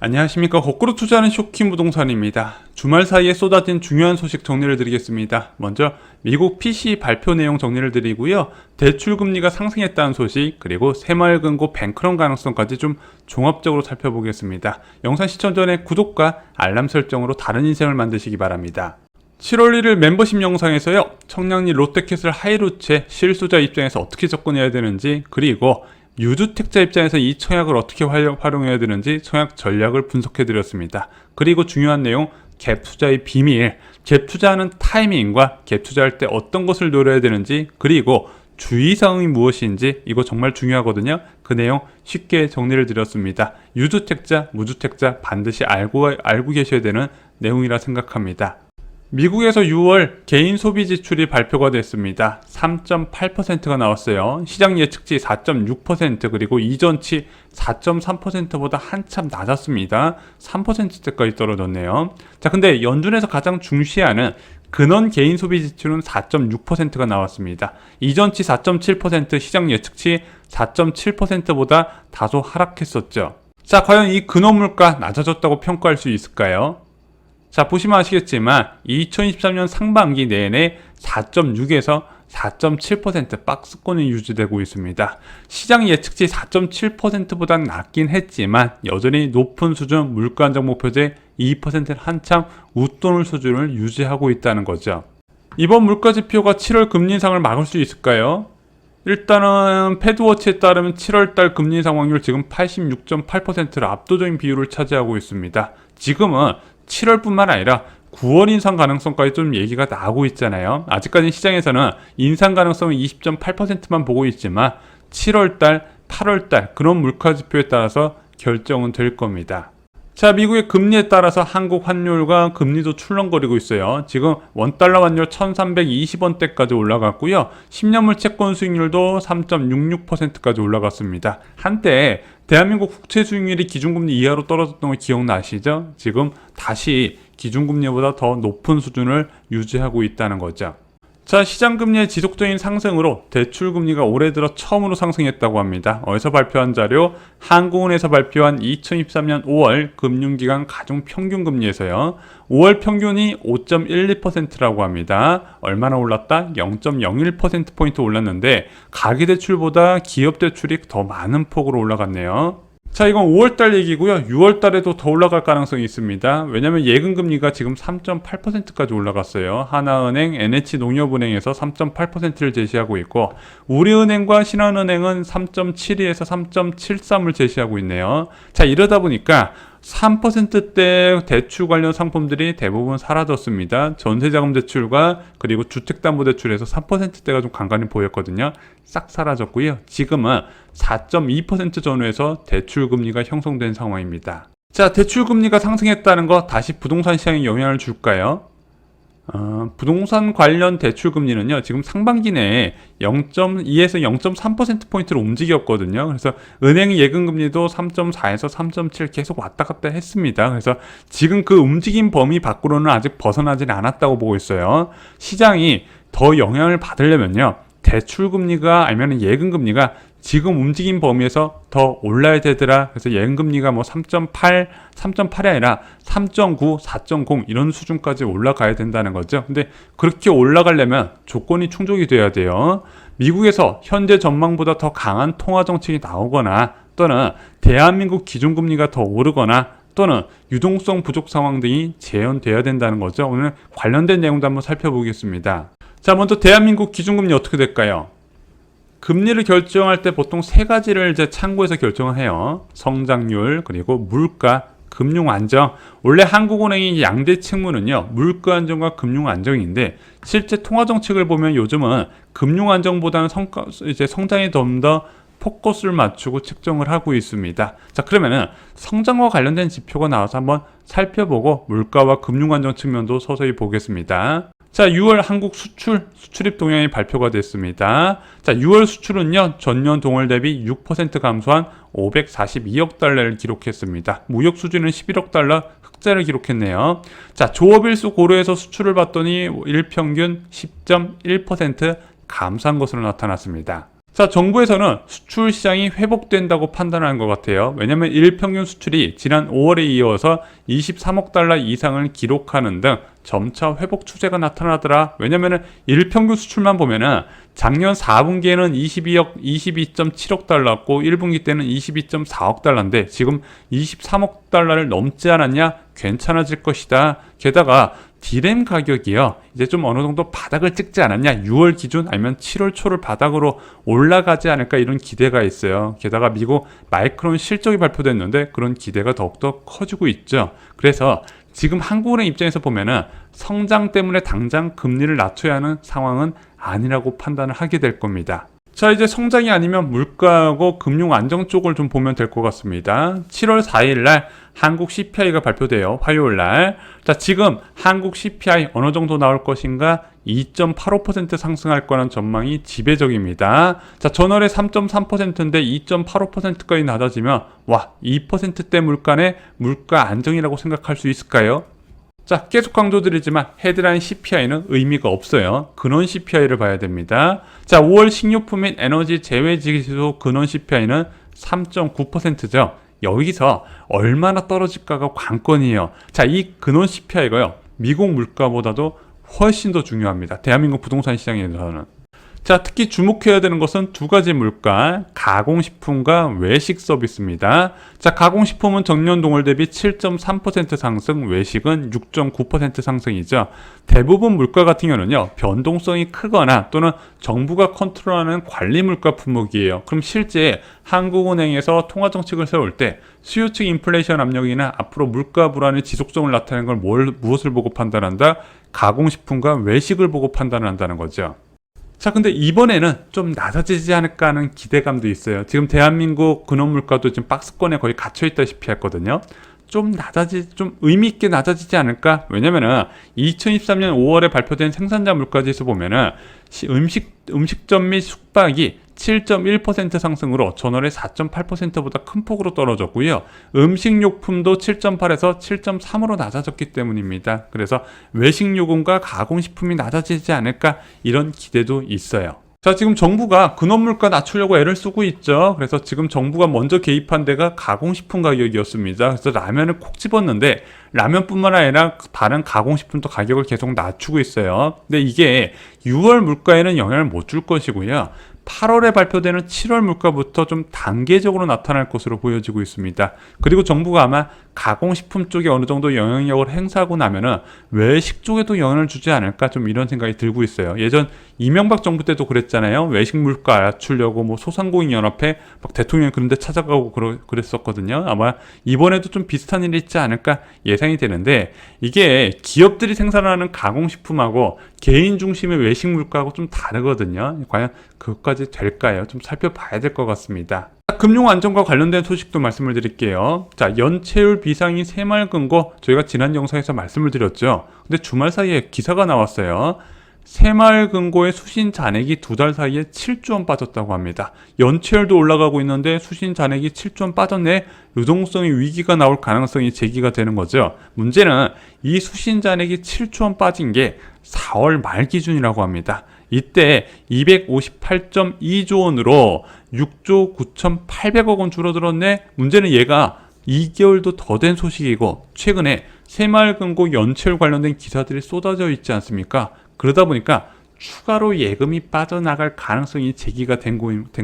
안녕하십니까. 거꾸로 투자하는 쇼킹 부동산입니다. 주말 사이에 쏟아진 중요한 소식 정리를 드리겠습니다. 먼저 미국 PCE 발표 내용 정리를 드리고요. 대출금리가 상승했다는 소식, 그리고 새마을금고 뱅크런 가능성까지 좀 종합적으로 살펴보겠습니다. 영상 시청 전에 구독과 알람 설정으로 다른 인생을 만드시기 바랍니다. 7월 1일 멤버십 영상에서요, 청량리 롯데캐슬 하이루츠의 실수자 입장에서 어떻게 접근해야 되는지, 그리고 유주택자 입장에서 이 청약을 어떻게 활용해야 되는지 청약 전략을 분석해 드렸습니다. 그리고 중요한 내용, 갭 투자의 비밀, 갭 투자하는 타이밍과 갭 투자할 때 어떤 것을 노려야 되는지, 그리고 주의사항이 무엇인지, 이거 정말 중요하거든요. 그 내용 쉽게 정리를 드렸습니다. 유주택자, 무주택자 반드시 알고 계셔야 되는 내용이라 생각합니다. 미국에서 6월 개인 소비 지출이 발표가 됐습니다. 3.8%가 나왔어요. 시장 예측치 4.6%, 그리고 이전치 4.3%보다 한참 낮았습니다. 3%대까지 떨어졌네요. 자, 근데 연준에서 가장 중시하는 근원 개인 소비 지출은 4.6%가 나왔습니다. 이전치 4.7%, 시장 예측치 4.7%보다 다소 하락했었죠. 자, 과연 이 근원 물가 낮아졌다고 평가할 수 있을까요? 자, 보시면 아시겠지만 2023년 상반기 내내 4.6에서 4.7% 박스권이 유지되고 있습니다. 시장 예측치 4.7%보다는 낮긴 했지만 여전히 높은 수준, 물가 안정 목표제 2%를 한참 웃도는 수준을 유지하고 있다는 거죠. 이번 물가 지표가 7월 금리 인상을 막을 수 있을까요? 일단은 패드워치에 따르면 7월달 금리 인상 확률 지금 86.8%를 압도적인 비율을 차지하고 있습니다. 지금은 7월뿐만 아니라 9월 인상 가능성까지 좀 얘기가 나오고 있잖아요. 아직까지 시장에서는 인상 가능성은 20.8%만 보고 있지만 7월달, 8월달 그런 물가 지표에 따라서 결정은 될 겁니다. 자, 미국의 금리에 따라서 한국 환율과 금리도 출렁거리고 있어요. 지금 원달러 환율 1320원대까지 올라갔고요. 10년물 채권 수익률도 3.66%까지 올라갔습니다. 한때 대한민국 국채 수익률이 기준금리 이하로 떨어졌던 거 기억나시죠? 지금 다시 기준금리보다 더 높은 수준을 유지하고 있다는 거죠. 자, 시장금리의 지속적인 상승으로 대출금리가 올해 들어 처음으로 상승했다고 합니다. 어디서 발표한 자료? 한국은행에서 발표한 2023년 5월 금융기관 가중평균금리에서요. 5월 평균이 5.12%라고 합니다. 얼마나 올랐다? 0.01%포인트 올랐는데 가계대출보다 기업대출이 더 많은 폭으로 올라갔네요. 자, 이건 5월달 얘기고요. 6월달에도 더 올라갈 가능성이 있습니다. 왜냐하면 예금금리가 지금 3.8%까지 올라갔어요. 하나은행, NH농협은행에서 3.8%를 제시하고 있고, 우리은행과 신한은행은 3.72에서 3.73을 제시하고 있네요. 자, 이러다 보니까 3%대 대출 관련 상품들이 대부분 사라졌습니다. 전세자금 대출과 그리고 주택담보대출에서 3%대가 좀 간간히 보였거든요. 싹 사라졌고요. 지금은 4.2% 전후에서 대출금리가 형성된 상황입니다. 자, 대출금리가 상승했다는 거 다시 부동산 시장에 영향을 줄까요? 부동산 관련 대출금리는요, 지금 상반기 내에 0.2에서 0.3%포인트로 움직였거든요. 그래서 은행 예금금리도 3.4에서 3.7 계속 왔다 갔다 했습니다. 그래서 지금 그 움직임 범위 밖으로는 아직 벗어나질 않았다고 보고 있어요. 시장이 더 영향을 받으려면요, 대출금리가 아니면 예금금리가 지금 움직임 범위에서 더 올라야 되더라. 그래서 예금금리가 뭐 3.8이 아니라 3.9, 4.0 이런 수준까지 올라가야 된다는 거죠. 근데 그렇게 올라가려면 조건이 충족이 돼야 돼요. 미국에서 현재 전망보다 더 강한 통화 정책이 나오거나, 또는 대한민국 기준금리가 더 오르거나, 또는 유동성 부족 상황 등이 재현돼야 된다는 거죠. 오늘 관련된 내용도 한번 살펴보겠습니다. 자, 먼저 대한민국 기준금리 어떻게 될까요? 금리를 결정할 때 보통 세 가지를 이제 참고해서 결정을 해요. 성장률, 그리고 물가, 금융 안정. 원래 한국은행의 양대 책무는요, 물가 안정과 금융 안정인데, 실제 통화 정책을 보면 요즘은 금융 안정보다는 성장에 좀 더 포커스를 맞추고 책정을 하고 있습니다. 자, 그러면은 성장과 관련된 지표가 나와서 한번 살펴보고 물가와 금융 안정 측면도 서서히 보겠습니다. 자, 6월 한국 수출입 동향이 발표가 됐습니다. 자, 6월 수출은요, 전년 동월 대비 6% 감소한 542억 달러를 기록했습니다. 무역 수지는 11억 달러 흑자를 기록했네요. 자, 조업일수 고려해서 수출을 봤더니 일평균 10.1% 감소한 것으로 나타났습니다. 자, 정부에서는 수출 시장이 회복된다고 판단하는 것 같아요. 왜냐하면 일평균 수출이 지난 5월에 이어서 23억 달러 이상을 기록하는 등 점차 회복 추세가 나타나더라. 왜냐하면 일평균 수출만 보면은 작년 4분기에는 22.7억 달러였고 1분기 때는 22.4억 달러인데 지금 23억 달러를 넘지 않았냐? 괜찮아질 것이다. 게다가 디램 가격이요, 이제 좀 어느 정도 바닥을 찍지 않았냐, 6월 기준 아니면 7월 초를 바닥으로 올라가지 않을까, 이런 기대가 있어요. 게다가 미국 마이크론 실적이 발표됐는데 그런 기대가 더욱더 커지고 있죠. 그래서 지금 한국은행 입장에서 보면은 성장 때문에 당장 금리를 낮춰야 하는 상황은 아니라고 판단을 하게 될 겁니다. 자, 이제 성장이 아니면 물가하고 금융 안정 쪽을 좀 보면 될 것 같습니다. 7월 4일 날 한국 CPI가 발표돼요. 화요일 날. 자, 지금 한국 CPI 어느 정도 나올 것인가? 2.85% 상승할 거라는 전망이 지배적입니다. 자, 전월에 3.3%인데 2.85%까지 낮아지면 와, 2%대 물가네, 물가 안정이라고 생각할 수 있을까요? 자, 계속 강조드리지만 헤드라인 CPI는 의미가 없어요. 근원 CPI를 봐야 됩니다. 자, 5월 식료품 및 에너지 제외지수 근원 CPI는 3.9%죠. 여기서 얼마나 떨어질까가 관건이에요. 자, 이 근원 CPI가요, 미국 물가보다도 훨씬 더 중요합니다. 대한민국 부동산 시장에서는. 자, 특히 주목해야 되는 것은 두 가지 물가, 가공식품과 외식 서비스입니다. 자, 가공식품은 전년 동월 대비 7.3% 상승, 외식은 6.9% 상승이죠. 대부분 물가 같은 경우는요, 변동성이 크거나 또는 정부가 컨트롤하는 관리 물가 품목이에요. 그럼 실제 한국은행에서 통화정책을 세울 때 수요층 인플레이션 압력이나 앞으로 물가 불안의 지속성을 나타내는 걸 무엇을 보고 판단한다? 가공식품과 외식을 보고 판단한다는 거죠. 자, 근데 이번에는 좀 낮아지지 않을까 하는 기대감도 있어요. 지금 대한민국 근원 물가도 지금 박스권에 거의 갇혀 있다시피 했거든요. 좀 의미 있게 낮아지지 않을까? 왜냐면은 2023년 5월에 발표된 생산자 물가지수 보면은 음식점 및 숙박이 7.1% 상승으로 전월에 4.8%보다 큰 폭으로 떨어졌고요. 음식료품도 7.8에서 7.3으로 낮아졌기 때문입니다. 그래서 외식요금과 가공식품이 낮아지지 않을까, 이런 기대도 있어요. 자, 지금 정부가 근원물가 낮추려고 애를 쓰고 있죠. 그래서 지금 정부가 먼저 개입한 데가 가공식품 가격이었습니다. 그래서 라면을 콕 집었는데 라면뿐만 아니라 다른 가공식품도 가격을 계속 낮추고 있어요. 근데 이게 6월 물가에는 영향을 못 줄 것이고요. 8월에 발표되는 7월 물가부터 좀 단계적으로 나타날 것으로 보여지고 있습니다. 그리고 정부가 아마 가공식품 쪽에 어느 정도 영향력을 행사하고 나면은 외식 쪽에도 영향을 주지 않을까, 좀 이런 생각이 들고 있어요. 예전 이명박 정부 때도 그랬잖아요. 외식 물가 낮추려고 뭐 소상공인연합회 막 대통령 그런 데 찾아가고 그랬었거든요. 아마 이번에도 좀 비슷한 일이 있지 않을까 예상이 되는데, 이게 기업들이 생산하는 가공식품하고 개인 중심의 외식 물가하고 좀 다르거든요. 과연 그것까지 될까요? 좀 살펴봐야 될 것 같습니다. 금융 안정과 관련된 소식도 말씀을 드릴게요. 자, 연체율 비상이 새마을금고, 저희가 지난 영상에서 말씀을 드렸죠. 근데 주말 사이에 기사가 나왔어요. 새마을금고의 수신 잔액이 두 달 사이에 7조 원 빠졌다고 합니다. 연체율도 올라가고 있는데 수신 잔액이 7조 원 빠졌네. 유동성의 위기가 나올 가능성이 제기가 되는 거죠. 문제는 이 수신 잔액이 7조 원 빠진 게 4월 말 기준이라고 합니다. 이때 258.2조 원으로 6조 9,800억 원 줄어들었네. 문제는 얘가 2개월도 더 된 소식이고, 최근에 새마을금고 연체율 관련된 기사들이 쏟아져 있지 않습니까? 그러다 보니까 추가로 예금이 빠져나갈 가능성이 제기가 된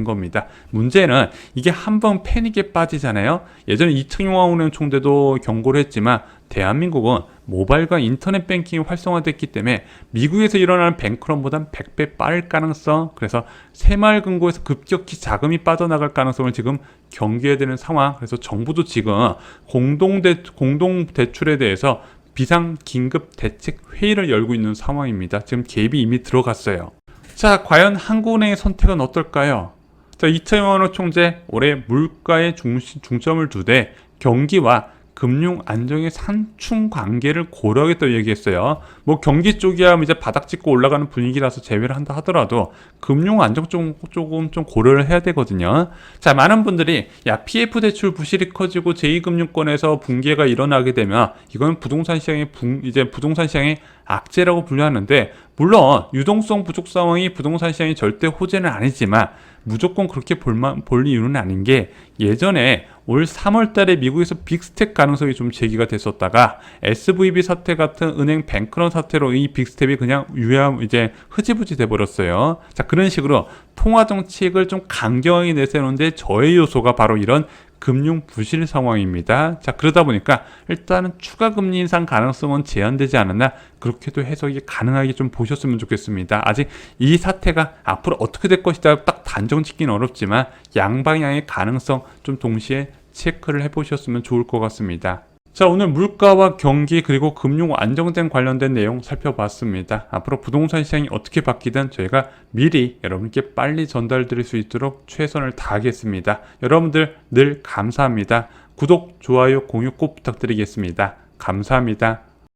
겁니다. 문제는 이게 한번 패닉에 빠지잖아요. 예전에 이청용 총재도 경고를 했지만 대한민국은 모바일과 인터넷 뱅킹이 활성화됐기 때문에 미국에서 일어나는 뱅크런보단 100배 빠를 가능성, 그래서 새마을금고에서 급격히 자금이 빠져나갈 가능성을 지금 경계해야 되는 상황. 그래서 정부도 지금 공동대출에 대해서 비상 긴급 대책 회의를 열고 있는 상황입니다. 지금 개입이 이미 들어갔어요. 자, 과연 한국은행의 선택은 어떨까요? 자, 이청용 총재 올해 물가에 중점을 두되 경기와 금융 안정의 상충 관계를 고려하겠다고 얘기했어요. 뭐 경기 쪽이야 이제 바닥 찍고 올라가는 분위기라서 제외를 한다 하더라도 금융 안정 조금 좀 고려를 해야 되거든요. 자, 많은 분들이 야 PF 대출 부실이 커지고 제2금융권에서 붕괴가 일어나게 되면 이건 부동산 시장의 부동산 시장의 악재라고 분류하는데, 물론 유동성 부족 상황이 부동산 시장의 절대 호재는 아니지만 무조건 그렇게 볼 이유는 아닌 게, 예전에 올 3월 달에 미국에서 빅스텝 가능성이 좀 제기가 됐었다가 SVB 사태 같은 은행 뱅크런 사태로 이 빅스텝이 그냥 흐지부지 돼버렸어요. 자, 그런 식으로 통화 정책을 좀 강경하게 내세우는데 저해 요소가 바로 이런 금융 부실 상황입니다. 자, 그러다 보니까 일단은 추가 금리 인상 가능성은 제한되지 않았나, 그렇게도 해석이 가능하게 좀 보셨으면 좋겠습니다. 아직 이 사태가 앞으로 어떻게 될 것이다 딱 단정 짓기는 어렵지만 양방향의 가능성 좀 동시에 체크를 해보셨으면 좋을 것 같습니다. 자, 오늘 물가와 경기 그리고 금융 안정된 관련된 내용 살펴봤습니다. 앞으로 부동산 시장이 어떻게 바뀌든 저희가 미리 여러분께 빨리 전달드릴 수 있도록 최선을 다하겠습니다. 여러분들 늘 감사합니다. 구독, 좋아요, 공유 꼭 부탁드리겠습니다. 감사합니다.